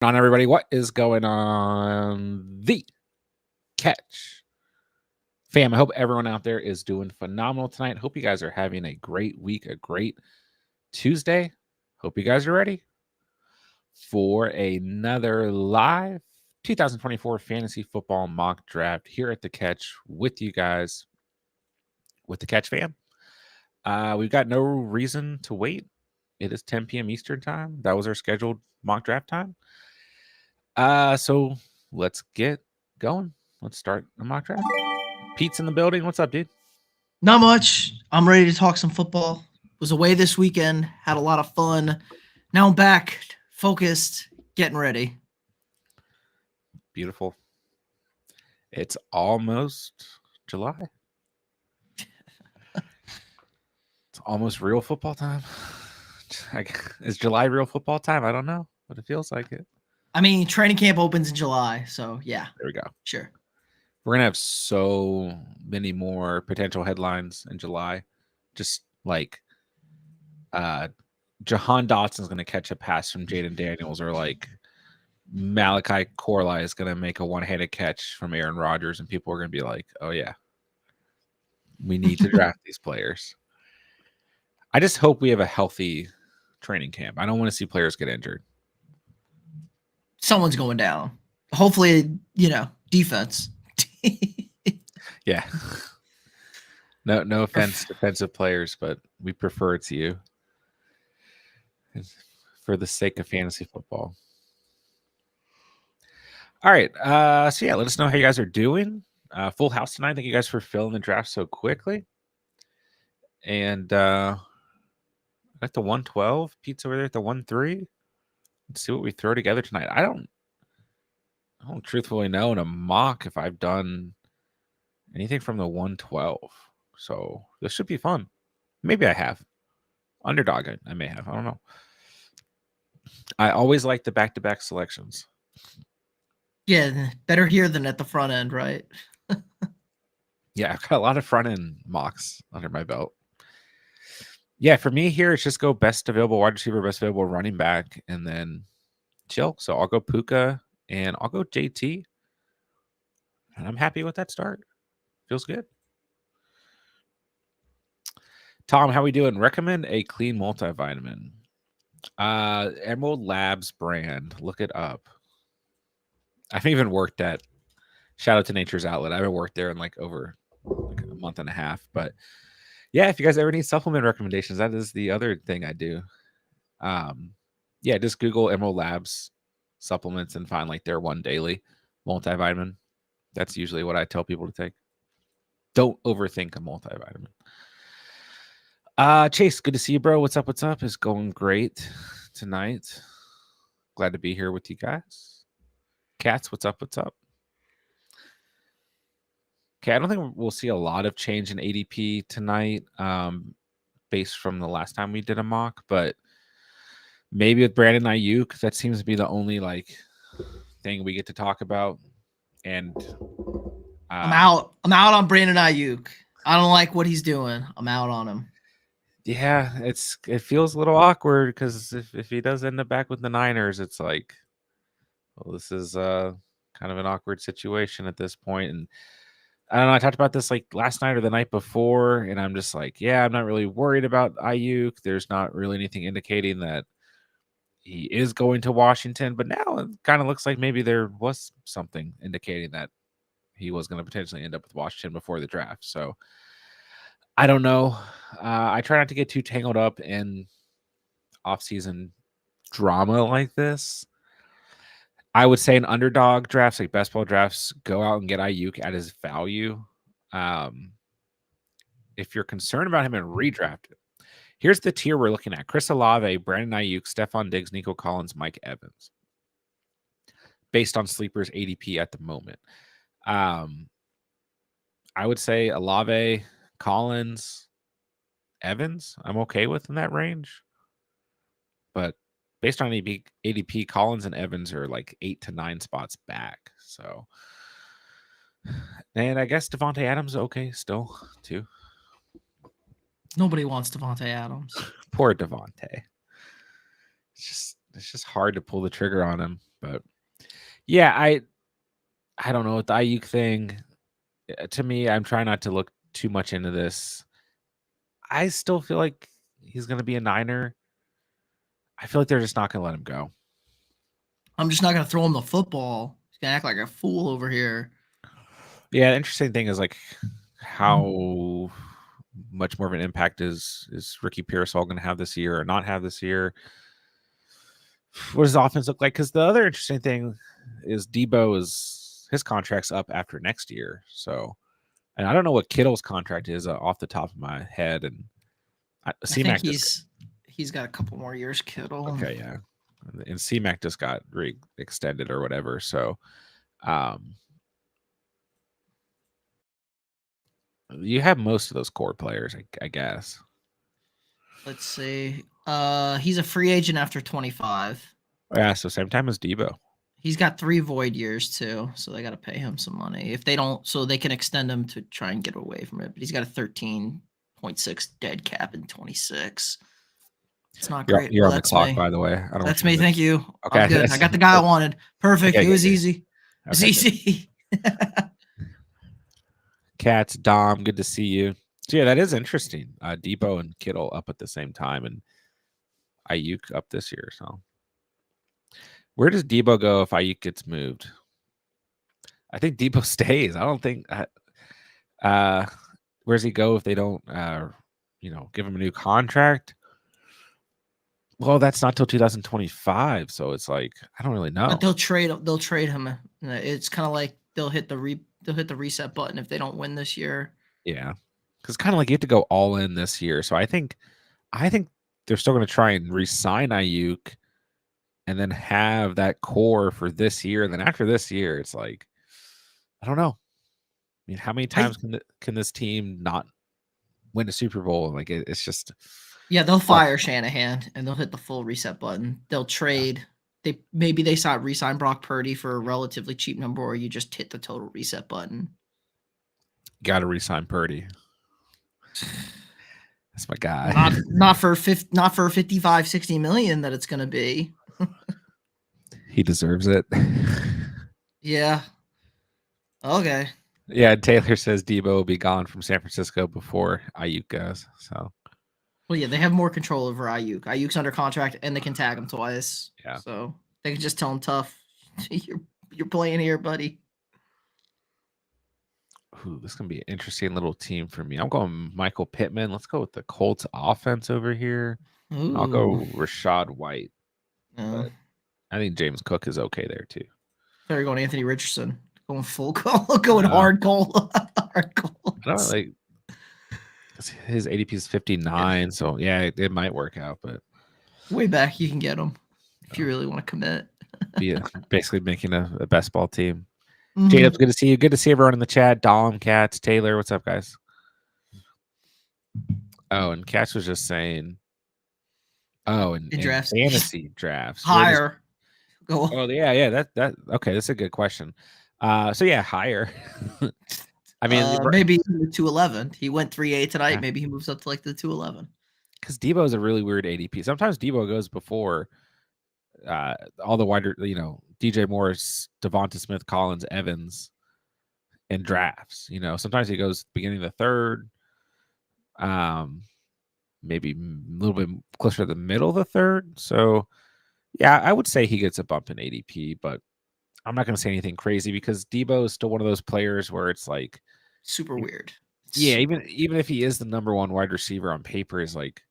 On everybody, what is going on? The Catch fam, I hope everyone out there is doing phenomenal tonight. Hope you guys are having a great week, a great Tuesday. Hope you guys are ready for another live 2024 fantasy football mock draft here at the Catch with you guys, with the Catch fam. We've got no reason to wait. It is 10 p.m. Eastern time. That was our scheduled mock draft time. So let's get going. Let's start the mock draft. Pete's in the building. What's up, dude? Not much. I'm ready to talk some football. Was away this weekend, had a lot of fun. Now I'm back, focused, getting ready. Beautiful. It's almost July. It's almost real football time. Is July real football time? I don't know, but it feels like it. I mean, training camp opens in July, so yeah. There we go. Sure. We're going to have so many more potential headlines in July. Just like Jahan Dotson's going to catch a pass from Jaden Daniels, or like Malachi Corley is going to make a one-handed catch from Aaron Rodgers, and people are going to be like, oh, yeah, we need to draft these players. I just hope we have a healthy training camp. I don't want to see players get injured. Someone's going down. Hopefully, defense. Yeah. No offense, defensive players, but we prefer it's you for the sake of fantasy football. All right. So yeah, let us know how you guys are doing. Full house tonight. Thank you guys for filling the draft so quickly. And at the 112, Pete's over there at the 1-3. Let's see what we throw together tonight. I don't truthfully know in a mock if I've done anything from the 112. So this should be fun. Maybe I have. Underdog, I may have. I don't know. I always like the back-to-back selections. Yeah, better here than at the front end, right? Yeah, I've got a lot of front-end mocks under my belt. Yeah, for me here, it's just go best available wide receiver, best available running back, and then chill. So I'll go Puka, and I'll go JT. And I'm happy with that start. Feels good. Tom, how we doing? Recommend a clean multivitamin. Emerald Labs brand. Look it up. I've even worked at, shout out to Nature's Outlet. I haven't worked there in like over like a month and a half. But yeah, if you guys ever need supplement recommendations, that is the other thing I do. Yeah, just Google Emerald Labs supplements and find like their one daily multivitamin. That's usually what I tell people to take. Don't overthink a multivitamin. Chase, good to see you, bro. What's up? What's up? It's going great tonight. Glad to be here with you guys. Cats, what's up? What's up? Okay, I don't think we'll see a lot of change in ADP tonight, based from the last time we did a mock, but maybe with Brandon Ayuk, that seems to be the only like thing we get to talk about. And I'm out. I'm out on Brandon Ayuk. I don't like what he's doing. I'm out on him. Yeah, it feels a little awkward because if he does end up back with the Niners, it's like, well, this is kind of an awkward situation at this point. And I don't know, I talked about this like last night or the night before, and I'm just like, yeah, I'm not really worried about Ayuk. There's not really anything indicating that he is going to Washington, but now it kind of looks like maybe there was something indicating that he was going to potentially end up with Washington before the draft. So I don't know. I try not to get too tangled up in off-season drama like this. I would say in underdog drafts, like best ball drafts, go out and get Ayuk at his value. If you're concerned about him and redraft it, here's the tier we're looking at: Chris Olave, Brandon Ayuk, Stephon Diggs, Nico Collins, Mike Evans. Based on Sleeper's ADP at the moment. I would say Olave, Collins, Evans, I'm okay with in that range. But based on ADP, Collins and Evans are like 8 to 9 spots back. So, and I guess Devontae Adams okay still too. Nobody wants Devontae Adams. Poor Devontae. It's just hard to pull the trigger on him. But yeah, I don't know with the Ayuk thing. To me, I'm trying not to look too much into this. I still feel like he's going to be a Niner. I feel like they're just not going to let him go. I'm just not gonna throw him the football. He's gonna act like a fool over here. Yeah, the interesting thing is like how much more of an impact is Ricky Pearsall going to have this year or not have this year? What does the offense look like? Because the other interesting thing is Debo is his contract's up after next year. So, and I don't know what Kittle's contract is off the top of my head. And I think C-Mac just he's got a couple more years, Kittle. okay, yeah, and C-Mac just got extended or whatever. So, um, you have most of those core players, I guess. Let's see. He's a free agent after 25. Yeah, so same time as Debo. He's got 3 void years too, so they got to pay him some money. If they don't, so they can extend him to try and get away from it. But he's got a 13.6 dead cap in 26. It's not great. You're Oh, on the that's clock, me. by the way. I don't want That's you to me. miss. Thank you. I'm Okay, good. I got the guy I wanted. Perfect. Okay, It was good. easy. It was Okay, good. easy. Cats, Dom, good to see you. So yeah, that is interesting. Debo and Kittle up at the same time, and Ayuk up this year. So where does Debo go if Ayuk gets moved? I think Debo stays. I don't think. Where does he go if they don't, give him a new contract? Well, that's not till 2025, so it's like I don't really know. But they'll trade. They'll trade him. It's kind of like they'll hit the reset button if they don't win this year. Yeah, because kind of like you have to go all in this year. So I think they're still going to try and re-sign Ayuk, and then have that core for this year. And then after this year, it's like I don't know. I mean, how many I times can this team not win a Super Bowl? Like it's just Yeah, they'll tough. fire Shanahan and they'll hit the full reset button. They'll Yeah, trade. They resign Brock Purdy for a relatively cheap number, or you just hit the total reset button. got to re-sign Purdy. That's my guy. Not for 55, 60 million that it's gonna be. He deserves it. Yeah. Okay. Yeah, Taylor says Debo will be gone from San Francisco before Ayuk goes. So Well, yeah, they have more control over Ayuk. Ayuk's under contract, and they can tag him twice. yeah. So they can just tell him tough. You're playing here, buddy. Ooh, this is gonna be an interesting little team for me. I'm going Michael Pittman. Let's go with the Colts offense over here. I'll Ooh. go Rashad White, No. but I think James Cook is okay there too. They're going Anthony Richardson. Going full goal. Going Uh, hard goal. Hard goal. I don't like his ADP is 59, so yeah, it might work out, but Way back, you can get him if you really want to commit. be basically making a best ball team. Mhm. Jacob's good to see you. Good to see everyone in the chat. Dom, Cats, Taylor, what's up, guys? Oh, and Cats was just saying. Oh, and In drafts. fantasy drafts. Higher. Go. Oh yeah. That okay. That's a good question. So yeah, higher. I mean, Maybe 211. He went 3-8 tonight. yeah, Maybe he moves up to like the 211. because Debo is a really weird ADP. Sometimes Debo goes before all the wider, DJ Morris, Devonta Smith, Collins, Evans, in drafts. Sometimes he goes beginning of the third, maybe a little bit closer to the middle of the third. So yeah, I would say he gets a bump in ADP, but I'm not going to say anything crazy because Debo is still one of those players where it's like, Super weird. yeah, Super even if he is the number one wide receiver on paper, is like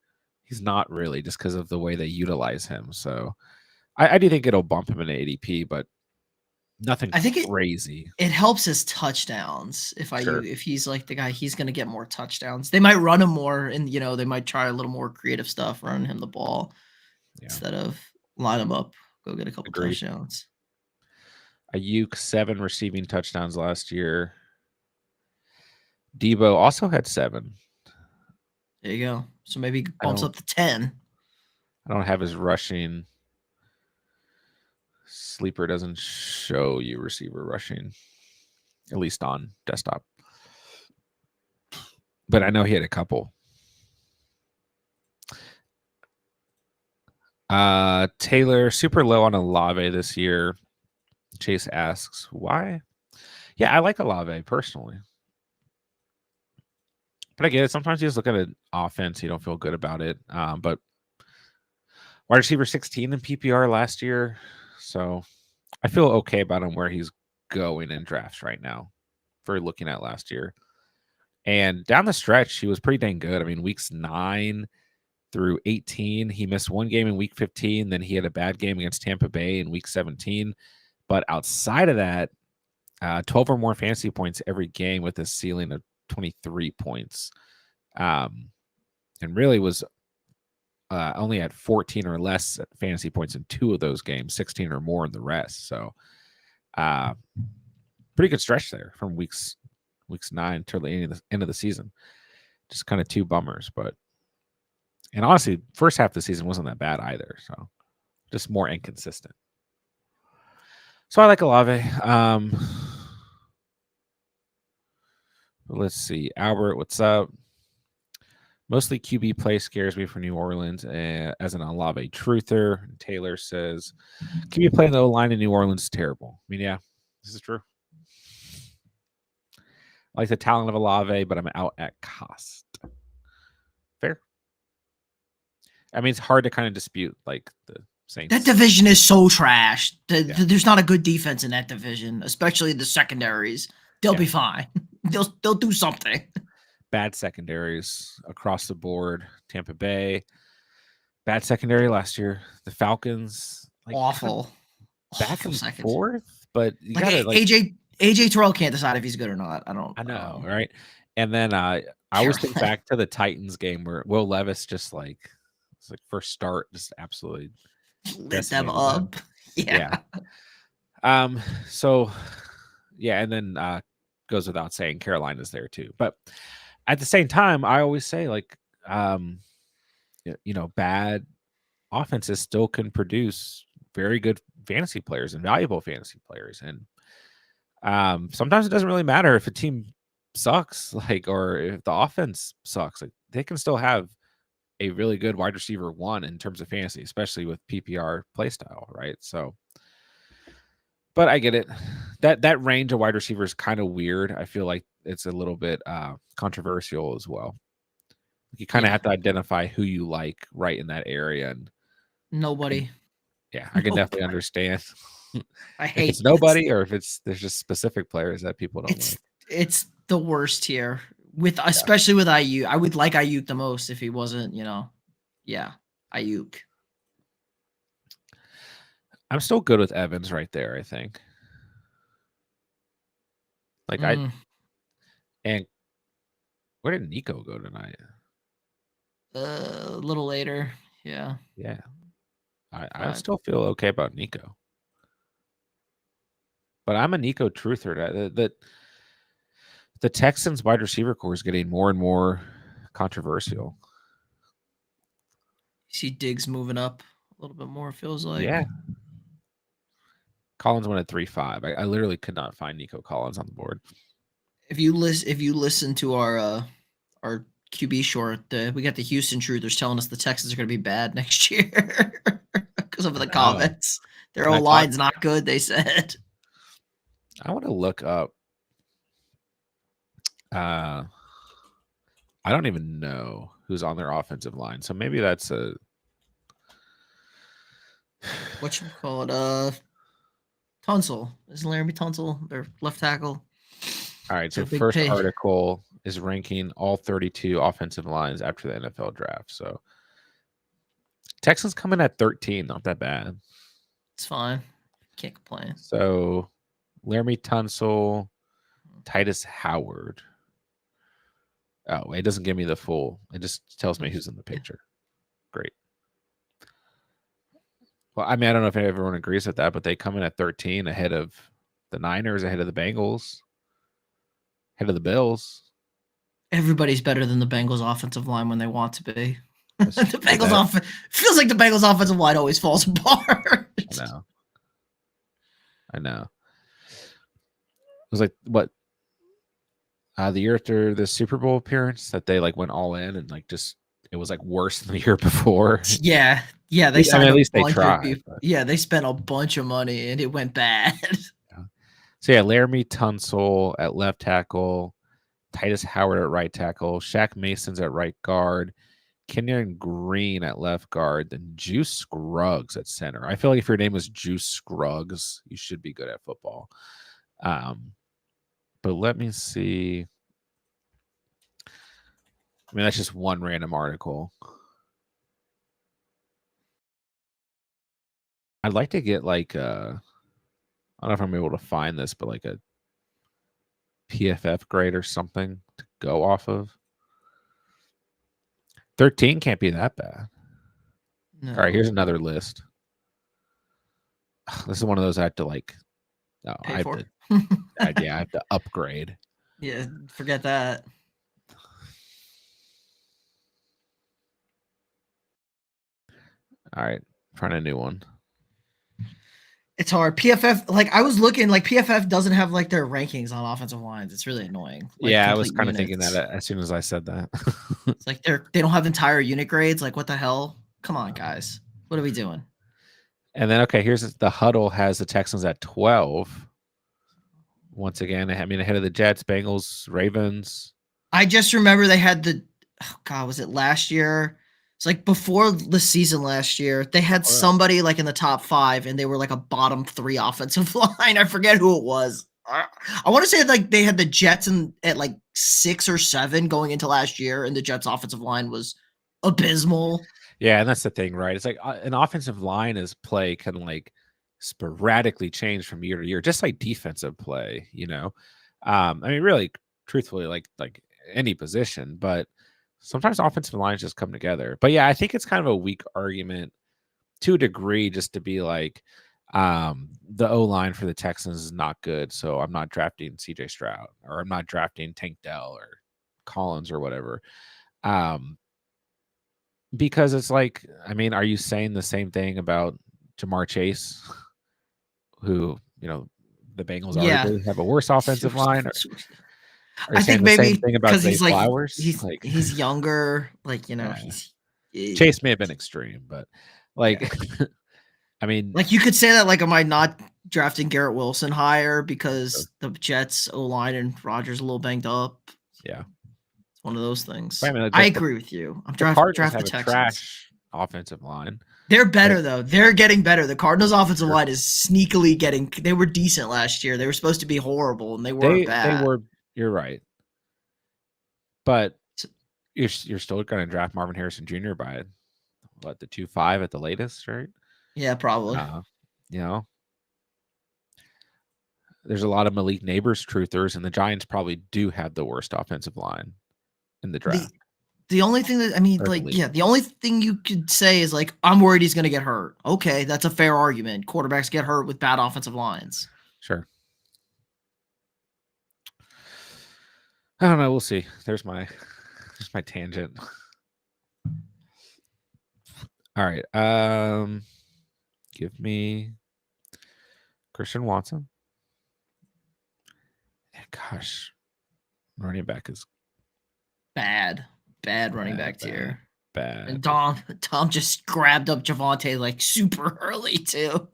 he's not really just because of the way they utilize him. So I do think it'll bump him in ADP, but nothing I think crazy. it helps his touchdowns. Sure. If he's like the guy, he's gonna get more touchdowns. They might run him more, and they might try a little more creative stuff, running him the ball Yeah. instead of line him up, go get a couple Agreed. touchdowns. Ayuk 7 receiving touchdowns last year. Debo also had 7. There you go. So maybe bumps up to 10. I don't have his rushing. Sleeper doesn't show you receiver rushing, at least on desktop. But I know he had a couple. Taylor, super low on Olave this year. Chase asks, why? Yeah, I like Olave personally. But I get it. Sometimes you just look at an offense, you don't feel good about it. But wide receiver 16 in PPR last year. So I feel okay about him where he's going in drafts right now for looking at last year. And down the stretch, he was pretty dang good. I mean, weeks 9 through 18, he missed one game in week 15. Then he had a bad game against Tampa Bay in week 17. But outside of that, 12 or more fantasy points every game with a ceiling of 23 points. And really was only at 14 or less fantasy points in 2 of those games, 16 or more in the rest. So pretty good stretch there from weeks 9 till the end of the season. Just kind of 2 bummers, but and honestly, first half of the season wasn't that bad either. So just more inconsistent. So I like Olave. Let's see. Albert, what's up? Mostly QB play scares me for New Orleans as an Olave truther. Taylor says, QB play in the O-line in New Orleans is terrible. I mean, yeah, this is true. I like the talent of Olave, but I'm out at cost. Fair. I mean, it's hard to kind of dispute like the Saints. That division is so trash. There's not a good defense in that division, especially the secondaries. They'll be fine. They'll do something. Bad secondaries across the board. Tampa Bay, bad secondary last year. The Falcons, like, awful. Back and forth, but you like gotta like AJ Terrell can't decide if he's good or not. I know, right? And then I always think back to the Titans game where Will Levis just like it's like first start, just absolutely lit them up. Yeah. So yeah, and then goes without saying Carolina's there too. But at the same time, I always say like bad offenses still can produce very good fantasy players and valuable fantasy players. And sometimes it doesn't really matter if a team sucks, like, or if the offense sucks, like they can still have a really good wide receiver 1 in terms of fantasy, especially with PPR play style, right? So, but I get it. That range of wide receiver is kind of weird. I feel like it's a little bit controversial as well. You kind of have to identify who you like right in that area. And nobody. I can definitely understand. I hate if it's nobody or if there's just specific players that people don't like. It's the worst here especially with Ayuk. I would like Ayuk the most if he wasn't, Ayuk. I'm still good with Evans right there, I think. Like and where did Nico go tonight? A little later. Yeah. Yeah. I still feel okay about Nico. But I'm a Nico truther. The Texans wide receiver core is getting more and more controversial. You see Diggs moving up a little bit more, feels like. Yeah. Collins went at 3.5. I literally could not find Nico Collins on the board. If you listen to our QB short, we got the Houston Truthers telling us the Texans are going to be bad next year because of the comments. Their O-line's not good, they said. I want to look up. I don't even know who's on their offensive line, so maybe that's a what you call it? Tunsil. Is Laramie Tunsil their left tackle? All right, so first article is ranking all 32 offensive lines after the NFL draft. So Texans coming at 13, not that bad. It's fine. Can't complain. So Laramie Tunsil, Titus Howard. Oh, it doesn't give me the full. It just tells me who's in the picture. Great. Well, I mean, I don't know if everyone agrees with that, but they come in at 13 ahead of the Niners, ahead of the Bengals, ahead of the Bills. Everybody's better than the Bengals offensive line when they want to be. The Bengals feels like the Bengals offensive line always falls apart. I know. It was like what the year after the Super Bowl appearance that they like went all in and like just it was like worse than the year before. Yeah, they signed at least they tried. Yeah, they spent a bunch of money and it went bad. So yeah, Laramie Tunsil at left tackle, Titus Howard at right tackle, Shaq Mason's at right guard, Kenyon Green at left guard, then Juice Scruggs at center. I feel like if your name was Juice Scruggs, you should be good at football. But let me see. I mean, that's just one random article. I'd like to get like I don't know if I'm able to find this, but like a PFF grade or something to go off of. 13 can't be that bad. All right, here's No. another list. This is one of those I have to like. No, I Pay have for. to. Yeah, I have to upgrade. Yeah, forget that. All right, trying a new one. It's hard. PFF, like I was looking, like PFF doesn't have like their rankings on offensive lines. It's really annoying. Like Yeah, I was complete kind of thinking that units. as soon as I said that. It's like they don't have entire unit grades. Like what the hell? Come on, guys. What are we doing? And then okay, here's the huddle has the Texans at 12. Once again, I mean ahead of the Jets, Bengals, Ravens. I just remember they had was it last year? It's like before the season last year, they had somebody like in the top 5 and they were like a bottom 3 offensive line. I forget who it was. I want to say like they had the Jets at like 6 or 7 going into last year, and the Jets offensive line was abysmal. Yeah, and that's the thing, right? It's like an offensive line is play can like sporadically change from year to year, just like defensive play, you know. I mean, really, truthfully, like any position, but sometimes offensive lines just come together. But yeah, I think it's kind of a weak argument to a degree, just to be like, the O line for the Texans is not good, so I'm not drafting CJ Stroud or I'm not drafting Tank Dell or Collins or whatever. Because it's like, I mean, are you saying the same thing about Jamar Chase, who, the Bengals Yeah. arguably have a worse offensive line? Or are you I saying think the same maybe thing about because Zay he's like Flowers? Like, he's younger, like yeah, he's Chase may have been extreme, but yeah. like, I mean, Like you could say that, like, am I not drafting Garrett Wilson higher sure, because the Jets O line and Rogers a little banged up? yeah. It's one of those But things. I mean, I like agree with you. I'm the Cardinals draft the have a Texans. trash offensive line. They're But better though. They're getting better. The Cardinals offensive sure, line is sneakily getting. They were decent last year. They were supposed to be horrible, and they weren't they bad. were. You're right, but So, you're still going to draft Marvin Harrison Jr. by what, the 2.5 at the latest, right? yeah, probably. Uh, you know, there's a lot of Malik Neighbors truthers, and the Giants probably do have the worst offensive line in the The draft the only thing that I mean, or the like, league. yeah, the only thing you could say is like, I'm worried he's going to get hurt. Okay, that's a fair argument. Quarterbacks get hurt with bad offensive lines. Sure. I don't know. We'll see. There's my tangent. All right. Give me Christian Watson. Gosh, running back is Bad running bad, back tier. And bad. Tom just grabbed up Javante like super early too.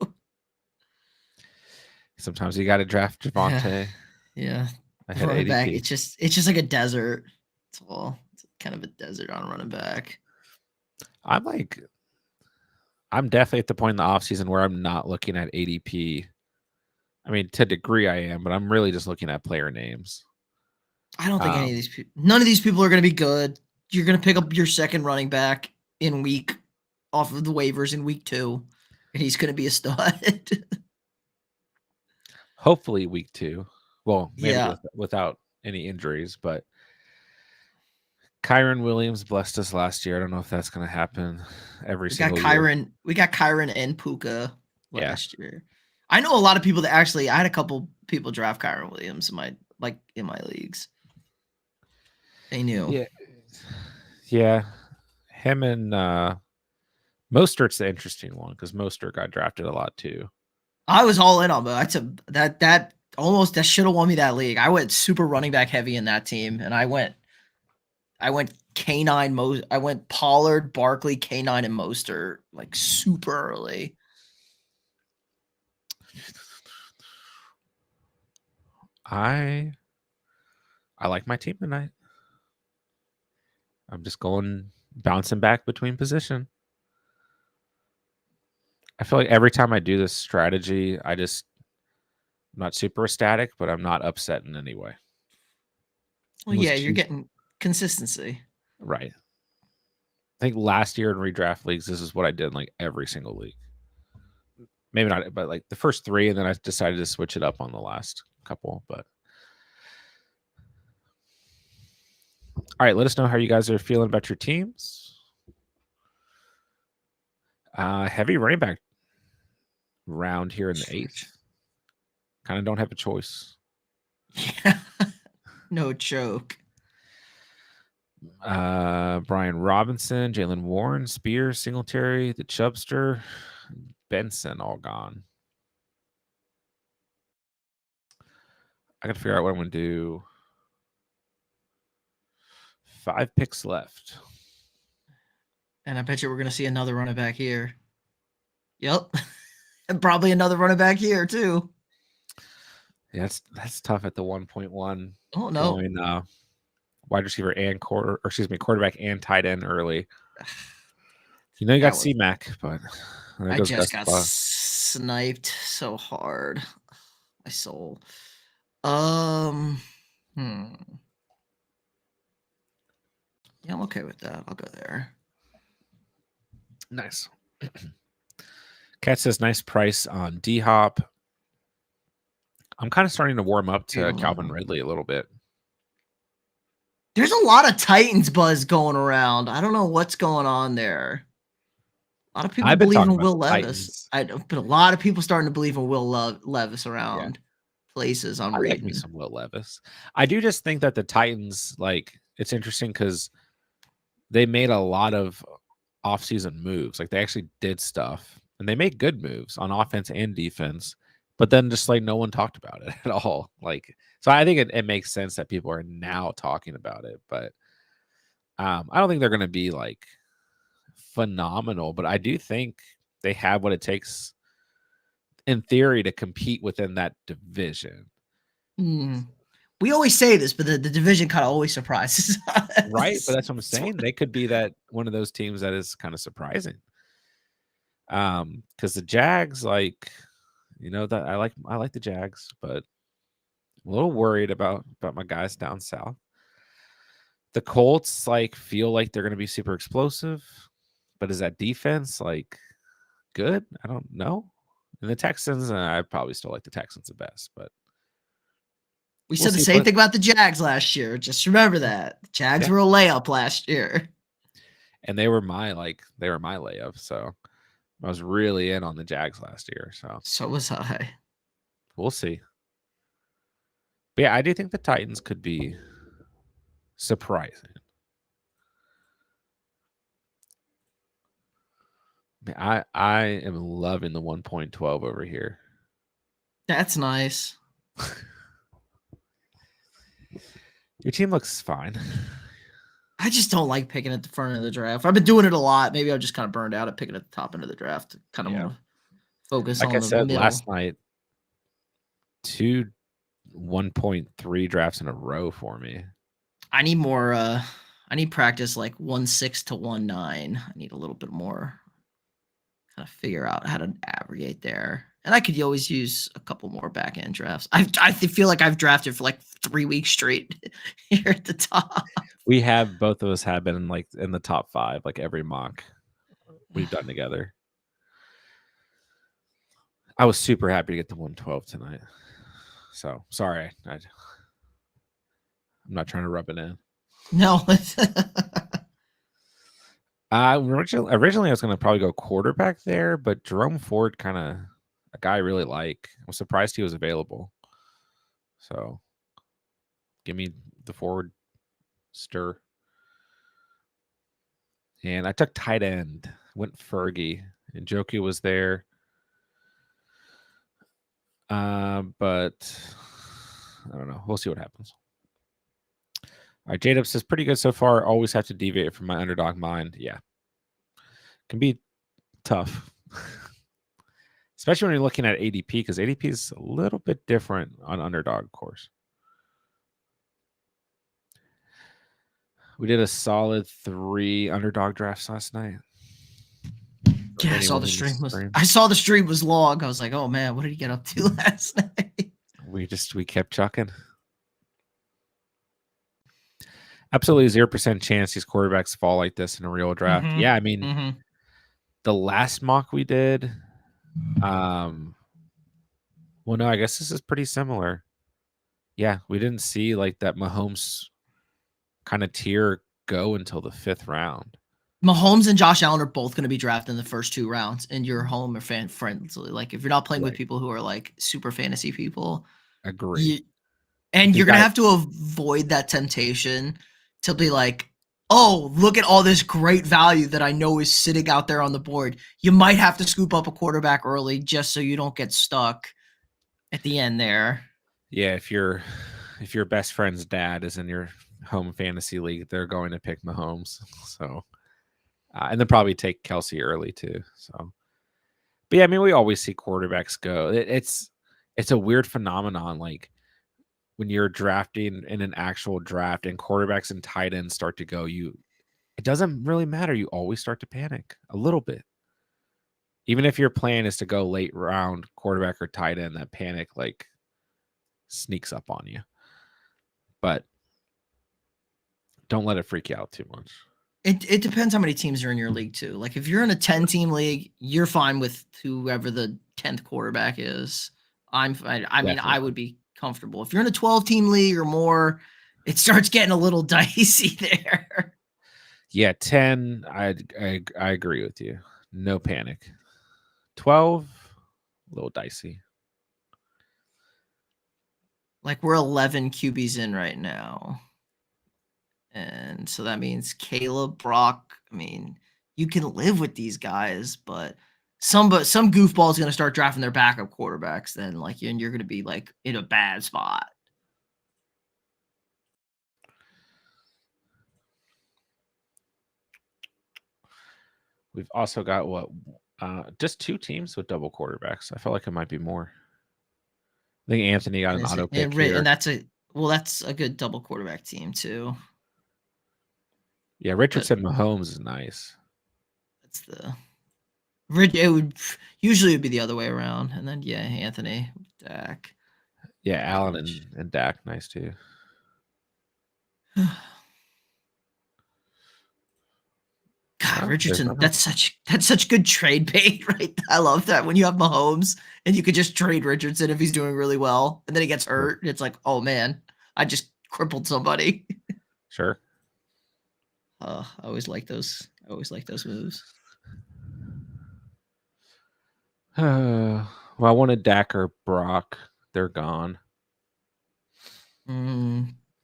Sometimes you got to draft Yeah, Javante yeah. ahead of Running back, ADP. it's just like a desert. It's all it's kind of a desert on running back. I'm like, I'm definitely at the point in the offseason where I'm not looking at ADP. I mean, to a degree I am, but I'm really just looking at player names. I don't think any of Um, these people, none of these people are going to be good. You're going to pick up your second running back in week off of the waivers in week 2, and he's going to be a stud. Hopefully week 2. Well, maybe Yeah, without any injuries, but Kyron Williams blessed us last year. I don't know if that's going to happen every single year. We got Kyron and Puka Yeah. last year. I know a lot of people that actually I had a couple people draft Kyron Williams in my leagues. They knew. Yeah. Yeah. Him and Mostert's the interesting one because Mostert got drafted a lot too. I was all in on that almost that should have won me that league. I went super running back heavy in that team, and I went I went Pollard, Barkley, K9, and Mostert like super early. I like my team tonight. I'm just bouncing back between position. I feel like every time I do this strategy, I'm not super ecstatic, but I'm not upset in any way. Well, yeah, you're getting consistency. Right. I think last year in redraft leagues, this is what I did in like every single league. Maybe not, but like the first 3, and then I decided to switch it up on the last couple. But all right, let us know how you guys are feeling about your teams. Heavy running back round here in the 8th. Kind of don't have a choice. Yeah. No joke. Brian Robinson, Jalen Warren, Spears, Singletary, the Chubster, Benson, all gone. I gotta figure out what I'm gonna do. 5 picks left. And I bet you we're gonna see another running back here. Yep. And probably another running back here too. Yeah, that's tough at the 1.1. Oh no. Going wide receiver and quarterback and tight end early. You know you got C-Mac, but I just got sniped so hard. My soul. Yeah, I'm okay with that. I'll go there. Nice. Cat says nice price on D-Hop. I'm kind of starting to warm up to Calvin Ridley a little bit. There's a lot of Titans buzz going around. I don't know what's going on there. A lot of people believe in Will Levis. But a lot of people starting to believe in Will Levis around places. I'm reading. Like me some Will Levis. I do just think that the Titans, like, it's interesting because they made a lot of offseason moves. Like, they actually did stuff, and they made good moves on offense and defense. But then just like no one talked about it at all. Like, so I think it makes sense that people are now talking about it. But I don't think they're going to be like phenomenal. But I do think they have what it takes in theory to compete within that division. We always say this, but the division kind of always surprises us. Right? But that's what I'm saying. They could be that one of those teams that is kind of surprising. Because the Jags, like, you know, that I like the Jags, but I'm a little worried about my guys down south. The Colts like feel like they're gonna be super explosive, but is that defense like good? I don't know. And the Texans, I probably still like the Texans the best, but we said the same thing about the Jags last year. Just remember that. The Jags were a layup last year. And they were my layup. So I was really in on the Jags last year. So was I. We'll see. But yeah, I do think the Titans could be surprising. I am loving the 1.12 over here. That's nice. Your team looks fine. I just don't like picking at the front of the draft. I've been doing it a lot. Maybe I'm just kind of burned out at picking at the top end of the draft. Kind of want to focus on the middle. Like I said last night, 2 1.3 drafts in a row for me. I need more. I need practice like 1.6 to 1.9. I need a little bit more. Kind of figure out how to aggregate there. And I could always use a couple more back end drafts. I feel like I've drafted for like 3 weeks straight here at the top. We have, both of us have been like in the top 5, like every mock we've done together. I was super happy to get the 112 tonight. So sorry. I'm not trying to rub it in. No. Originally I was going to probably go quarterback there, but Jerome Ford kind of a guy I really like. I'm surprised he was available. So give me the Ford stir. And I took tight end, went Fergie, and Joki was there. But I don't know. We'll see what happens. All right, J-Dub says pretty good so far. Always have to deviate from my underdog mind. Yeah. Can be tough. especially when you're looking at ADP, because ADP is a little bit different on Underdog, of course. We did a solid 3 Underdog drafts last night. Yeah, I saw the stream was long. I was like, oh man, what did he get up to last night? We kept chucking. Absolutely 0% chance these quarterbacks fall like this in a real draft. Mm-hmm. Yeah, I mean, the last mock we did, well, no, I guess this is pretty similar. Yeah, we didn't see like that Mahomes kind of tier go until the 5th round. Mahomes and Josh Allen are both going to be drafted in the first 2 rounds, and you're home or fan friendly. Like if you're not playing with people who are like super fantasy people, Agree. you're gonna have to avoid that temptation to be like, oh, look at all this great value that I know is sitting out there on the board. You might have to scoop up a quarterback early just so you don't get stuck at the end there. Yeah, if your best friend's dad is in your home fantasy league, they're going to pick Mahomes. So, and they'll probably take Kelsey early too. So, but yeah, I mean, we always see quarterbacks go. It's a weird phenomenon. Like when you're drafting in an actual draft and quarterbacks and tight ends start to go, it doesn't really matter. You always start to panic a little bit. Even if your plan is to go late round quarterback or tight end, that panic like sneaks up on you. But don't let it freak you out too much. It depends how many teams are in your league too. Like if you're in a 10-team league, you're fine with whoever the 10th quarterback is. I mean, I would be comfortable. If you're in a 12-team league or more, it starts getting a little dicey there. Yeah, 10, I agree with you. No panic. 12, a little dicey. Like we're 11 QBs in right now. And so that means Caleb, Brock. I mean, you can live with these guys, but some goofball is going to start drafting their backup quarterbacks. Then, like, and you're going to be like in a bad spot. We've also got just 2 teams with double quarterbacks. I felt like it might be more. I think Anthony got an auto pick here, and that's a good double quarterback team too. Yeah, Richardson Mahomes is nice. That's it would usually be the other way around, and then Anthony, Dak. Yeah, Allen and Dak, nice too. God, Richardson, that's such good trade bait, right? I love that when you have Mahomes and you could just trade Richardson if he's doing really well, and then he gets hurt. It's like, oh man, I just crippled somebody. Sure. I always like those. I always like those moves. Well, I wanted Dak or Brock. They're gone.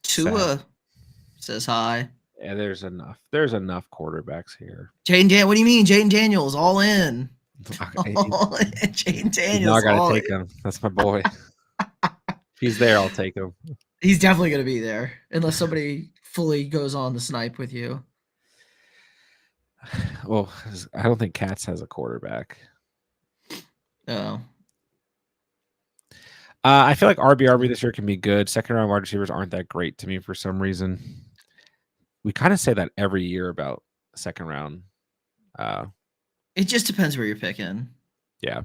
Tua says hi. Yeah, there's enough. There's enough quarterbacks here. Jaden, what do you mean? Jaden Daniels all in. Jaden Daniels. I gotta take him. That's my boy. If he's there, I'll take him. He's definitely gonna be there, unless somebody fully goes on the snipe with you. Well, I don't think Katz has a quarterback. Oh. I feel like RB this year can be good. Second round wide receivers aren't that great to me for some reason. We kind of say that every year about second round. It just depends where you're picking. Yeah.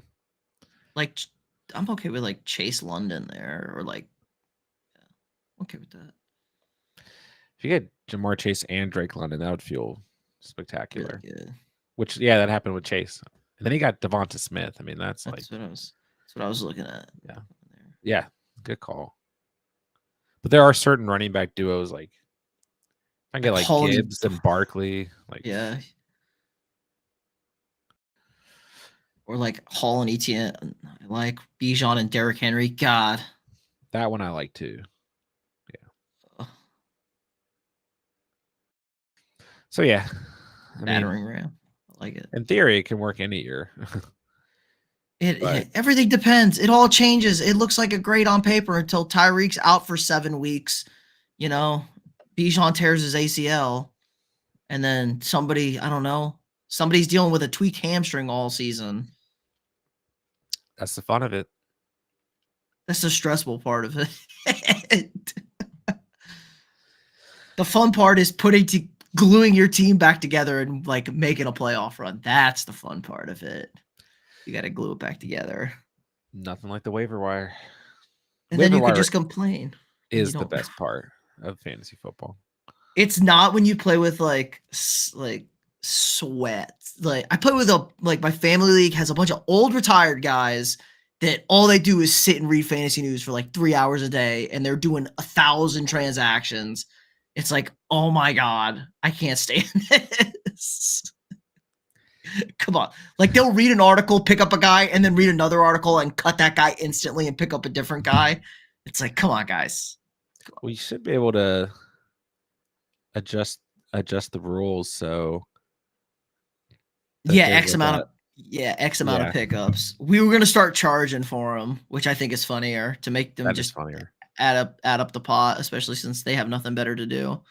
Like, I'm okay with like Chase London there, or like, I'm okay with that. If you get Jamar Chase and Drake London, that would feel spectacular. Really good. Which, that happened with Chase. And then he got Devonta Smith. I mean, that's what I was looking at. Yeah. Yeah. Good call. But there are certain running back duos like if I get like Gibbs and Barkley, like or like Hall and Etienne, I like Bijan and Derrick Henry. God, that one I like too. Yeah. So yeah, battering ram. I like it. In theory, it can work any year. Everything depends. It all changes. It looks like a great on paper until Tyreek's out for 7 weeks. You know, Bijan tears his ACL, and then somebody, I don't know, somebody's dealing with a tweaked hamstring all season. That's the fun of it. That's the stressful part of it. The fun part is gluing your team back together and like making a playoff run. That's the fun part of it. You got to glue it back together. Nothing like the waiver wire. And then Waiver you could wire just complain. And you is the don't. best part of fantasy football. It's not when you play with like sweat. Like I play with my family league has a bunch of old retired guys that all they do is sit and read fantasy news for like 3 hours a day, and they're doing 1,000 transactions. It's like, oh my god, I can't stand this. Come on. Like they'll read an article, pick up a guy, and then read another article and cut that guy instantly and pick up a different guy. It's like, come on, guys. Well, you should be able to adjust the rules so that Yeah, there's X like amount a of X amount of pickups. We were gonna start charging for them, which I think is funnier to make them that is just funnier. add up the pot, especially since they have nothing better to do.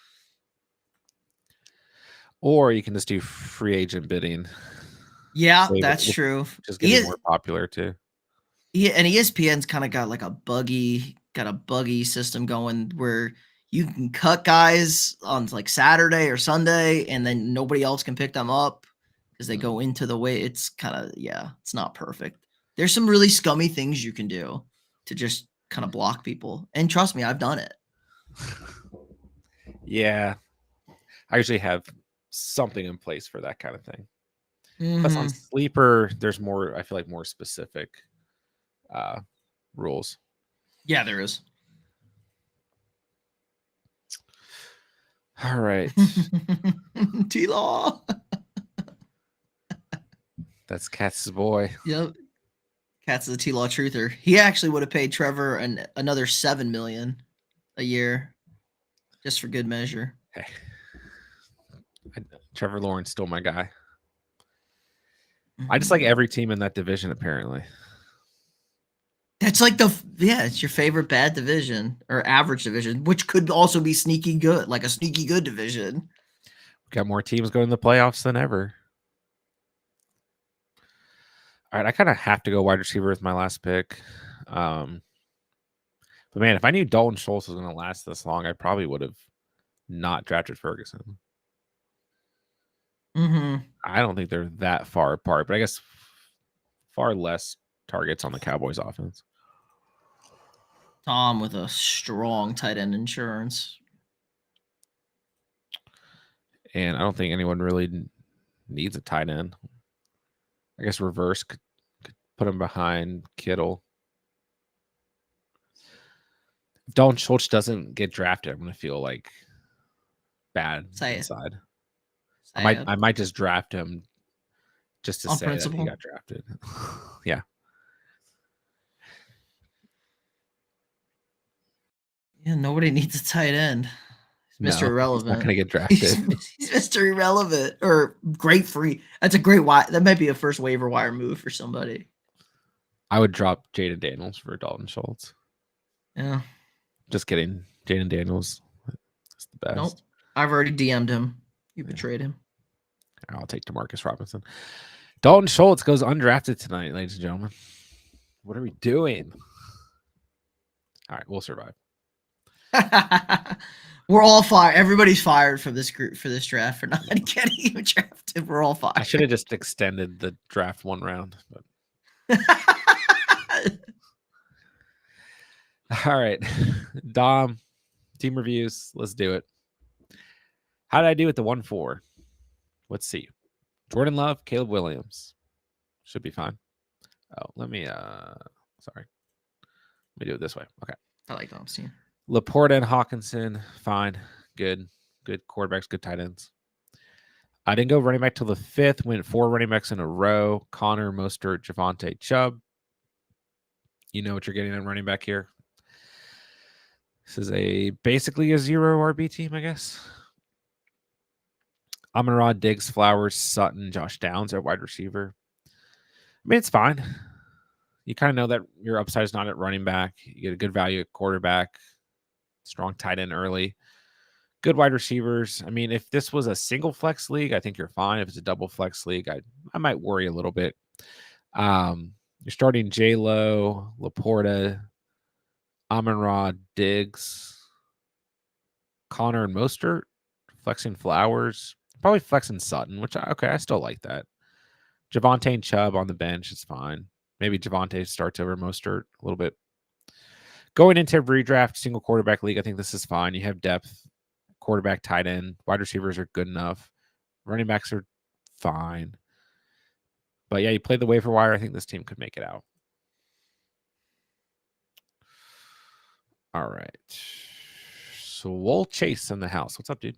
Or you can just do free agent bidding. Yeah, that's true. Which is getting more popular too. Yeah, and ESPN's kind of got like a buggy system going where you can cut guys on like Saturday or Sunday, and then nobody else can pick them up because they go into the way. It's kind of it's not perfect. There's some really scummy things you can do to just kind of block people, and trust me, I've done it. Yeah, I usually have something in place for that kind of thing. Mm-hmm. Plus on Sleeper, there's more. I feel like more specific rules. Yeah, there is. All right. T-Law. That's Katz's boy. Yep. Katz is a T-Law truther. He actually would have paid Trevor another $7 million a year just for good measure. Hey. Trevor Lawrence still my guy. Mm-hmm. I just like every team in that division, apparently. That's like it's your favorite bad division or average division, which could also be sneaky good, like a sneaky good division. We got more teams going to the playoffs than ever. All right, I kind of have to go wide receiver with my last pick. But man, if I knew Dalton Schultz was going to last this long, I probably would have not drafted Ferguson. Mm-hmm. I don't think they're that far apart, but I guess far less targets on the Cowboys offense. Tom with a strong tight end insurance. And I don't think anyone really needs a tight end. I guess reverse could put him behind Kittle. If Dalton Schultz doesn't get drafted, I'm going to feel like bad inside. I might just draft him just to say that he got drafted. Yeah. Yeah, nobody needs a tight end. He's Mr. Irrelevant. He's not going to get drafted. He's Mr. Irrelevant or great free. That's a great that might be a first waiver wire move for somebody. I would drop Jaden Daniels for Dalton Schultz. Yeah. Just kidding. Jaden Daniels is the best. Nope. I've already DM'd him. You betrayed him. I'll take DeMarcus Robinson. Dalton Schultz goes undrafted tonight, ladies and gentlemen. What are we doing? All right, we'll survive. We're all fired. Everybody's fired from this group for this draft for not getting you drafted. We're all fired. I should have just extended the draft one round. But... All right, Dom, team reviews. Let's do it. How did I do with the 1-4? Let's see. Jordan Love, Caleb Williams. Should be fine. Oh, let me sorry. Let me do it this way. Okay. I like Dom's team. Laporta and Hawkinson, fine. Good quarterbacks, good tight ends. I didn't go running back till the 5th. Went 4 running backs in a row. Connor, Mostert, Javonte, Chubb. You know what you're getting in running back here. This is basically a 0 RB team, I guess. Amon-Ra, Diggs, Flowers, Sutton, Josh Downs at wide receiver. I mean, it's fine. You kind of know that your upside is not at running back. You get a good value at quarterback. Strong tight end early. Good wide receivers. I mean, if this was a single flex league, I think you're fine. If it's a double flex league, I might worry a little bit. You're starting J-Lo, Laporta, Amon-Ra, Diggs, Connor and Mostert, flexing Flowers, probably flexing Sutton, which okay, I still like that. Javonte and Chubb on the bench is fine. Maybe Javonte starts over Mostert a little bit. Going into redraft single quarterback league, I think this is fine. You have depth, quarterback, tight end, wide receivers are good enough. Running backs are fine. But yeah, you play the waiver wire. I think this team could make it out. All right. So Wool Chase in the house. What's up, dude?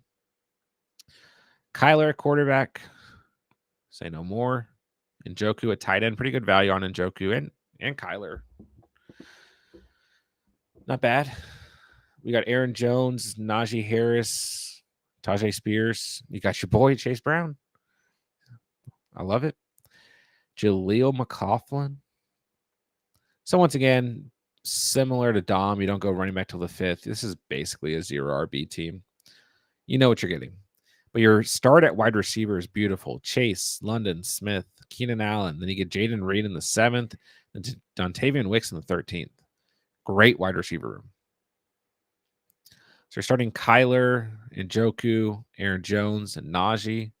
Kyler, quarterback. Say no more. Njoku at tight end. Pretty good value on Njoku and Kyler. Not bad. We got Aaron Jones, Najee Harris, Tajay Spears. You got your boy, Chase Brown. I love it. Jaleel McLaughlin. So once again, similar to Dom, you don't go running back till the 5th. This is basically a 0 RB team. You know what you're getting. But your start at wide receiver is beautiful. Chase, London, Smith, Keenan Allen. Then you get Jaden Reed in the 7th, and Dontavian Wicks in the 13th. Great wide receiver room. So you're starting Kyler, Njoku, Aaron Jones, and Najee.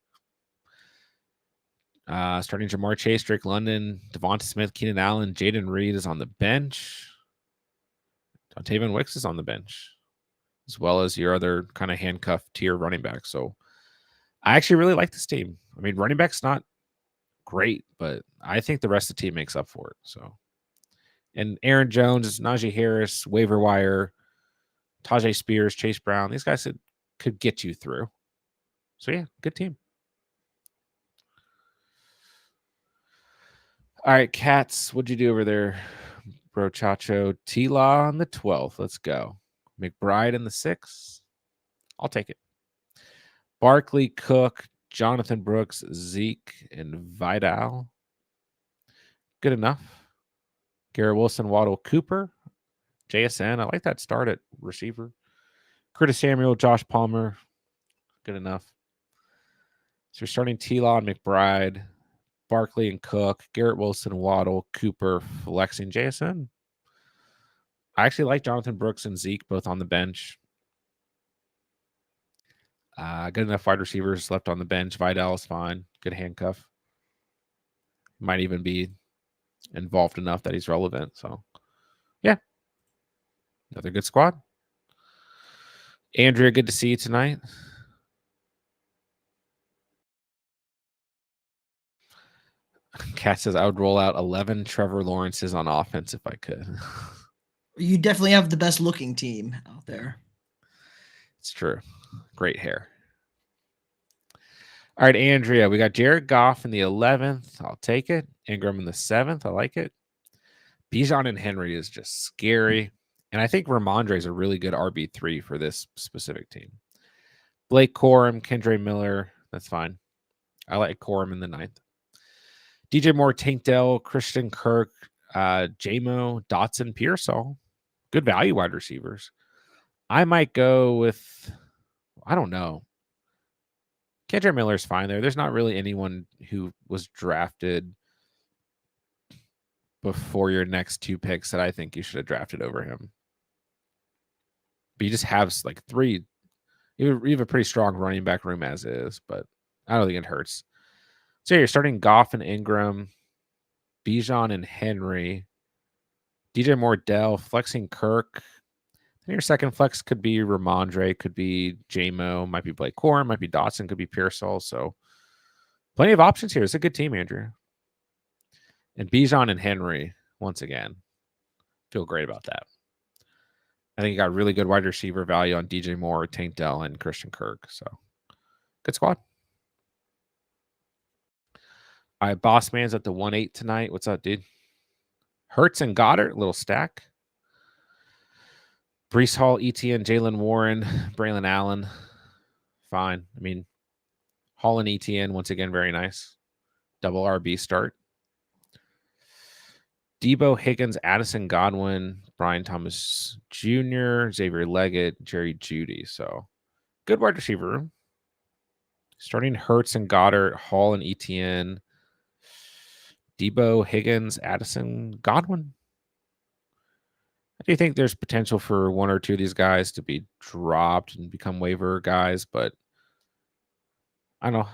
Starting Jamar Chase, Drake London, Devonta Smith, Keenan Allen, Jaden Reed is on the bench. Dontavian Wicks is on the bench, as well as your other kind of handcuffed tier running back. So I actually really like this team. I mean, running back's not great, but I think the rest of the team makes up for it. So, and Aaron Jones, Najee Harris, waiver wire, Tajay Spears, Chase Brown, these guys could get you through. So yeah, good team. All right, Cats, what'd you do over there, bro? Chacho, T-Law on the 12th. Let's go. McBride in the 6th. I'll take it. Barkley, Cook, Jonathan Brooks, Zeke, and Vidal. Good enough. Garrett Wilson, Waddle, Cooper, JSN. I like that start at receiver. Curtis Samuel, Josh Palmer. Good enough. So you're starting T-Law and McBride, Barkley and Cook, Garrett Wilson, Waddle, Cooper, flexing JSN. I actually like Jonathan Brooks and Zeke both on the bench. Good enough wide receivers left on the bench. Vidal is fine. Good handcuff. Might even be involved enough that he's relevant. So, yeah. Another good squad. Andrea, good to see you tonight. Kat says, I would roll out 11 Trevor Lawrences on offense if I could. You definitely have the best looking team out there. It's true. Great hair. All right, Andrea, we got Jared Goff in the 11th. I'll take it. Ingram in the 7th. I like it. Bijan and Henry is just scary. And I think Ramondre is a really good RB3 for this specific team. Blake Corum, Kendre Miller. That's fine. I like Corum in the 9th. DJ Moore, Tank Dell, Christian Kirk, J-Mo, Dotson, Pearsall. Good value wide receivers. I might go with, I don't know. Kendre Miller's fine there. There's not really anyone who was drafted before your next 2 picks that I think you should have drafted over him. But you just have like 3. You have a pretty strong running back room as is, but I don't think it hurts. So you're starting Goff and Ingram, Bijan and Henry, DJ Moore, Dell, flexing Kirk. Then your second flex could be Ramondre, could be J-Mo, might be Blake Corum, might be Dotson, could be Pearsall. So plenty of options here. It's a good team, Andrew. And Bijan and Henry, once again, feel great about that. I think you got really good wide receiver value on DJ Moore, Tank Dell, and Christian Kirk. So good squad. All right, Boss Man's at the 1-8 tonight. What's up, dude? Hurts and Goddard, little stack. Brees Hall, ETN, Jalen Warren, Braylon Allen. Fine. I mean, Hall and ETN, once again, very nice. Double RB start. Debo Higgins, Addison Godwin, Brian Thomas Jr., Xavier Leggett, Jerry Jeudy. So good wide receiver room. Starting Hurts and Goddard, Hall and ETN. Debo, Higgins, Addison, Godwin. I do think there's potential for one or two of these guys to be dropped and become waiver guys, but I don't know.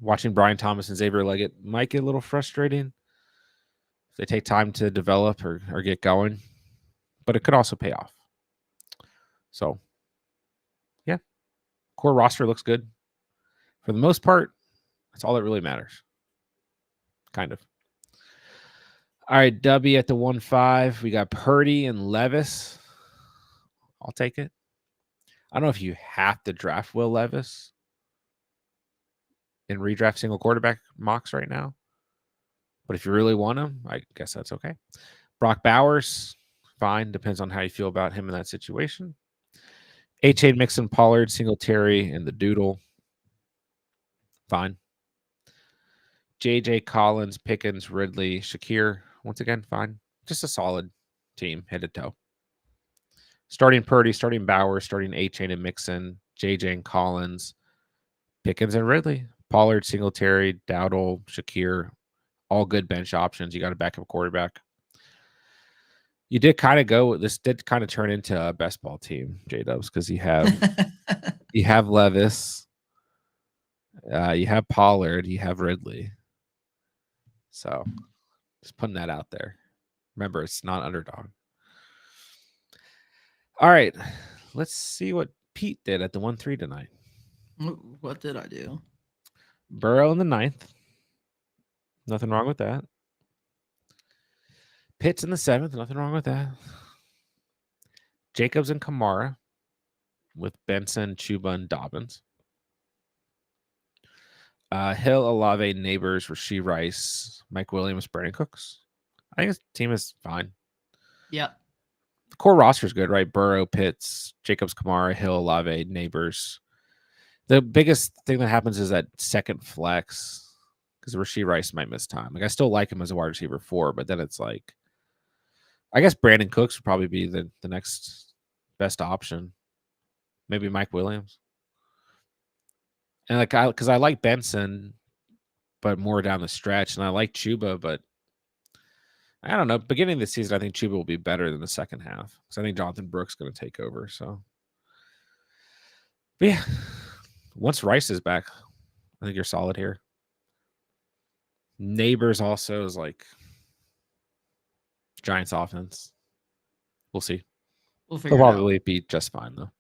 Watching Brian Thomas and Xavier Leggett might get a little frustrating if they take time to develop or get going, but it could also pay off. So, yeah, core roster looks good. For the most part, that's all that really matters. Kind of. All right, W at the 1-5. We got Purdy and Levis. I'll take it. I don't know if you have to draft Will Levis in redraft single quarterback mocks right now, but if you really want him, I guess that's okay. Brock Bowers, fine. Depends on how you feel about him in that situation. H.A. Mixon, Pollard, Singletary, and the Doodle. Fine. J.J. Collins, Pickens, Ridley, Shakir. Once again, fine. Just a solid team, head to toe. Starting Purdy, starting Bowers, starting H.A. and Mixon, J.J. and Collins, Pickens and Ridley, Pollard, Singletary, Dowdle, Shakir. All good bench options. You got a backup quarterback. You did kind of go. This did kind of turn into a best ball team, J-Dubs, because you have Levis, you have Pollard, you have Ridley. So just putting that out there. Remember, it's not Underdog. All right, let's see what Pete did at the 1-3 tonight. What did I do? Burrow in the 9th. Nothing wrong with that. Pitts in the 7th. Nothing wrong with that. Jacobs and Kamara with Benson, Chuba, and Dobbins. Hill, Olave, Neighbors, Rashee Rice, Mike Williams, Brandon Cooks. I think his team is fine. Yeah. The core roster is good, right? Burrow, Pitts, Jacobs, Kamara, Hill, Olave, Neighbors. The biggest thing that happens is that second flex because Rashee Rice might miss time. Like I still like him as a wide receiver 4, but then it's like I guess Brandon Cooks would probably be the next best option. Maybe Mike Williams. And because I like Benson, but more down the stretch, and I like Chuba, but I don't know. Beginning of the season, I think Chuba will be better than the second half because I think Jonathan Brooks going to take over. So, but yeah, once Rice is back, I think you're solid here. Neighbors also is like Giants offense. We'll see. We'll figure They'll it out. probably be just fine though.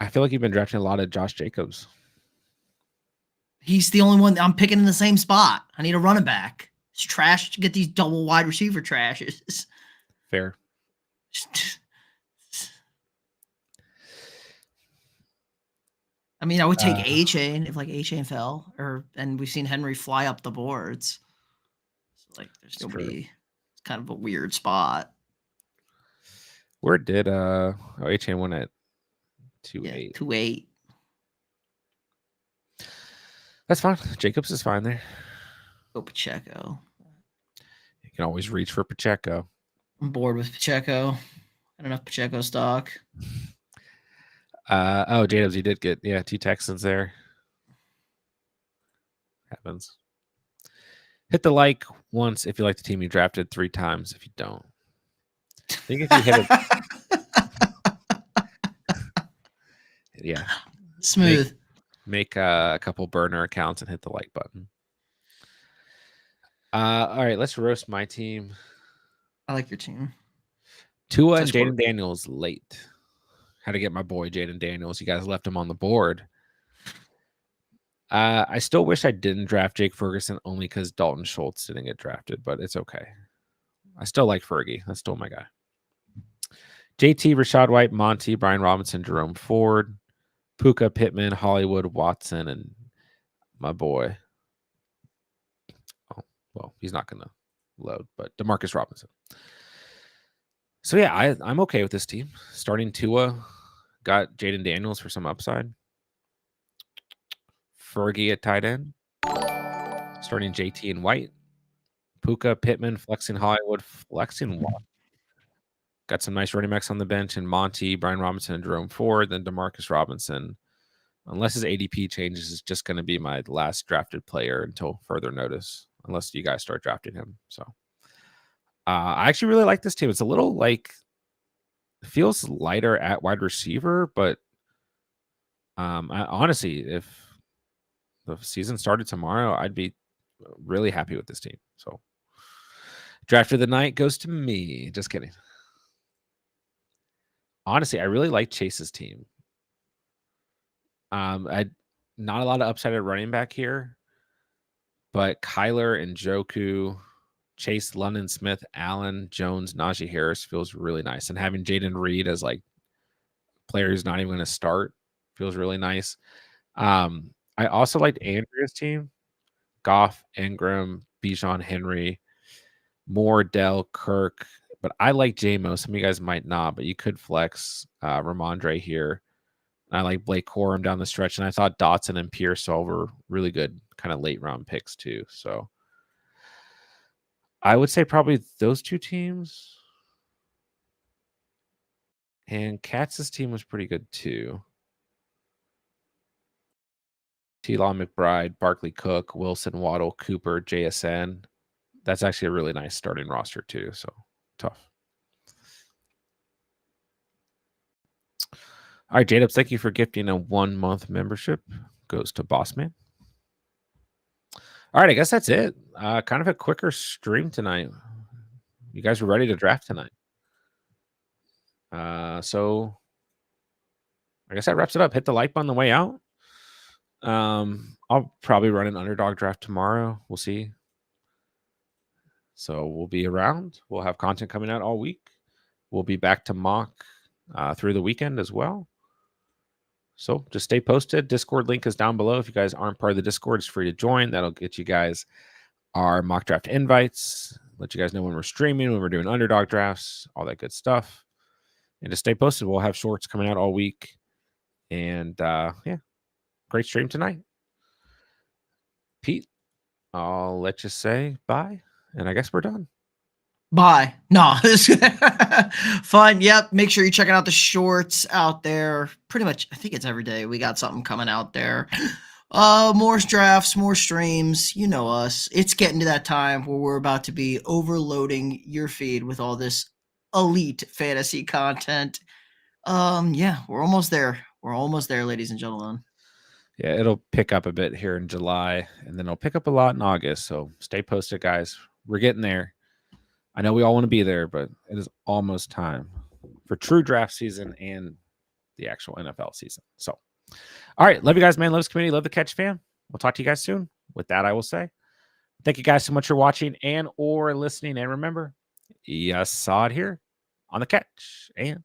I feel like you've been drafting a lot of Josh Jacobs. He's the only one I'm picking in the same spot. I need a running back. It's trash to get these double wide receiver trashes. Fair. I mean, I would take A-Chain if like A-Chain fell, and we've seen Henry fly up the boards. So like there's nobody. It's kind of a weird spot. Where did A-Chain win at 2-8? 2-8. That's fine. Jacobs is fine there. Go Pacheco. You can always reach for Pacheco. I'm bored with Pacheco. Got enough Pacheco stock. Jacobs, you did get 2 Texans there. Happens. Hit the like once if you like the team you drafted, 3 times if you don't. I think if you hit it, yeah, smooth. Make a couple burner accounts and hit the like button. All right, let's roast my team. I like your team. Tua and Jaden Daniels late. How to get my boy Jaden Daniels. You guys left him on the board. I still wish I didn't draft Jake Ferguson only because Dalton Schultz didn't get drafted, but it's okay. I still like Fergie. That's still my guy. JT, Rashad White, Monty, Brian Robinson, Jerome Ford, Puka, Pittman, Hollywood, Watson, and my boy. Oh, well, he's not going to load, but DeMarcus Robinson. So, yeah, I'm okay with this team. Starting Tua, got Jaden Daniels for some upside. Fergie at tight end. Starting JT and White. Puka, Pittman, flexing Hollywood, flexing Watson. Got some nice running backs on the bench, and Monty, Brian Robinson, and Jerome Ford, then DeMarcus Robinson, unless his ADP changes, is just going to be my last drafted player until further notice, unless you guys start drafting him. So I actually really like this team. It's a little like, feels lighter at wide receiver, but honestly, if the season started tomorrow, I'd be really happy with this team. So draft of the night goes to me. Just kidding. Honestly, I really like Chase's team. I not a lot of upside at running back here, but Kyler and Joku, Chase, London Smith, Allen, Jones, Najee Harris feels really nice. And having Jaden Reed as like player who's not even going to start feels really nice. I also liked Andrea's team. Goff, Ingram, Bijan, Henry, Moore, Dell, Kirk. But I like JMO. Some of you guys might not, but you could flex Ramondre here. I like Blake Corum down the stretch. And I thought Dotson and Pierce were really good kind of late round picks too. So I would say probably those two teams. And Katz's team was pretty good too. T-Law, McBride, Barkley, Cook, Wilson, Waddle, Cooper, JSN. That's actually a really nice starting roster too. So tough. All right, J-Dubs, thank you for gifting a 1-month membership. Goes to Bossman. All right, I guess that's it. Kind of a quicker stream tonight. You guys were ready to draft tonight. So I guess that wraps it up. Hit the like button on the way out. I'll probably run an underdog draft tomorrow. We'll see. So we'll be around. We'll have content coming out all week. We'll be back to mock through the weekend as well. So just stay posted. Discord link is down below. If you guys aren't part of the Discord, it's free to join. That'll get you guys our mock draft invites, let you guys know when we're streaming, when we're doing underdog drafts, all that good stuff. And just stay posted. We'll have shorts coming out all week. And yeah, great stream tonight. Pete, I'll let you say bye. And I guess we're done. Bye. No, fun. Yep. Make sure you're checking out the shorts out there. Pretty much, I think it's every day. We got something coming out there. More drafts, more streams. You know us. It's getting to that time where we're about to be overloading your feed with all this elite fantasy content. Yeah, we're almost there. We're almost there, ladies and gentlemen. Yeah, it'll pick up a bit here in July, and then it'll pick up a lot in August. So stay posted, guys. We're getting there. I know we all want to be there, but it is almost time for true draft season and the actual NFL season. So, all right. Love you guys, man. Love this community. Love the catch fam. We'll talk to you guys soon. With that, I will say thank you guys so much for watching and or listening. And remember, you saw it here on the catch. And